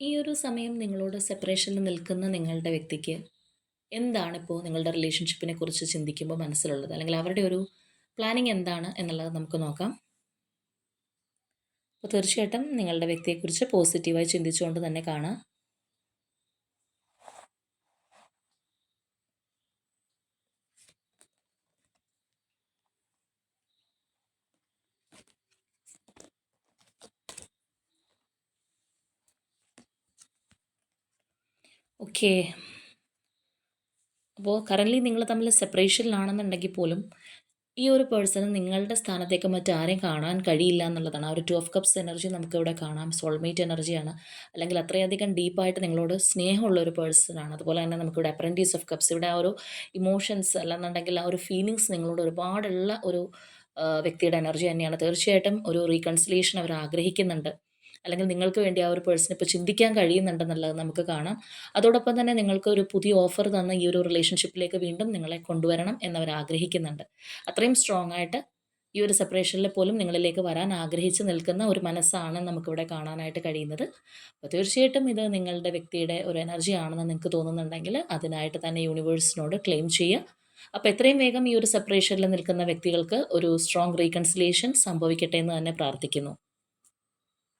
ഈ ഒരു സമയം നിങ്ങളോട് സെപ്പറേഷനിൽ നിൽക്കുന്ന നിങ്ങളുടെ വ്യക്തിക്ക് എന്താണിപ്പോൾ നിങ്ങളുടെ റിലേഷൻഷിപ്പിനെ കുറിച്ച് ചിന്തിക്കുമ്പോൾ മനസ്സിലുള്ളത്? അല്ലെങ്കിൽ അവരുടെ ഒരു പ്ലാനിങ് എന്താണ് എന്നുള്ളത് നമുക്ക് നോക്കാം. അപ്പോൾ തീർച്ചയായിട്ടും നിങ്ങളുടെ വ്യക്തിയെക്കുറിച്ച് പോസിറ്റീവായി ചിന്തിച്ചുകൊണ്ട് തന്നെ കാണാം. ഓക്കെ. അപ്പോൾ കറൻ്റ്ലി നിങ്ങൾ തമ്മിൽ സെപ്പറേഷനിലാണെന്നുണ്ടെങ്കിൽ പോലും ഈ ഒരു പേഴ്സണ് നിങ്ങളുടെ സ്ഥാനത്തേക്ക് മറ്റാരെയും കാണാൻ കഴിയില്ല എന്നുള്ളതാണ്. ആ ഒരു ടു ഓഫ് കപ്സ് എനർജി നമുക്കിവിടെ കാണാം. സോൾമേറ്റ് എനർജിയാണ്. അല്ലെങ്കിൽ അത്രയധികം ഡീപ്പായിട്ട് നിങ്ങളോട് സ്നേഹമുള്ള ഒരു പേഴ്സണാണ്. അതുപോലെ തന്നെ നമുക്കിവിടെ അപ്രൻറ്റീസ് ഓഫ് കപ്സ്, ഇവിടെ ആ ഒരു ഇമോഷൻസ് അല്ലെന്നുണ്ടെങ്കിൽ ആ ഒരു ഫീലിങ്സ് നിങ്ങളോട് ഒരുപാടുള്ള ഒരു വ്യക്തിയുടെ എനർജി തന്നെയാണ്. തീർച്ചയായിട്ടും ഒരു റീകൺസിലിയേഷൻ അവർ ആഗ്രഹിക്കുന്നുണ്ട്. അല്ലെങ്കിൽ നിങ്ങൾക്ക് വേണ്ടി ആ ഒരു പേഴ്സൺ ഇപ്പോൾ ചിന്തിക്കാൻ കഴിയുന്നുണ്ടെന്നുള്ളത് നമുക്ക് കാണാം. അതോടൊപ്പം തന്നെ നിങ്ങൾക്ക് ഒരു പുതിയ ഓഫർ തന്ന ഈ ഒരു റിലേഷൻഷിപ്പിലേക്ക് വീണ്ടും നിങ്ങളെ കൊണ്ടുവരണം എന്നവർ ആഗ്രഹിക്കുന്നുണ്ട്. അത്രയും സ്ട്രോങ് ആയിട്ട് ഈ ഒരു സെപ്പറേഷനിൽ പോലും നിങ്ങളിലേക്ക് വരാൻ ആഗ്രഹിച്ച് നിൽക്കുന്ന ഒരു മനസ്സാണ് നമുക്കിവിടെ കാണാനായിട്ട് കഴിയുന്നത്. അപ്പോൾ തീർച്ചയായിട്ടും ഇത് നിങ്ങളുടെ വ്യക്തിയുടെ ഒരു എനർജി ആണെന്ന് നിങ്ങൾക്ക് തോന്നുന്നുണ്ടെങ്കിൽ അതിനായിട്ട് തന്നെ യൂണിവേഴ്സിനോട് ക്ലെയിം ചെയ്യുക. അപ്പോൾ എത്രയും വേഗം ഈ ഒരു സെപ്പറേഷനിൽ നിൽക്കുന്ന വ്യക്തികൾക്ക് ഒരു സ്ട്രോങ് റീകൺസിലിയേഷൻ സംഭവിക്കട്ടെ എന്ന് തന്നെ പ്രാർത്ഥിക്കുന്നു.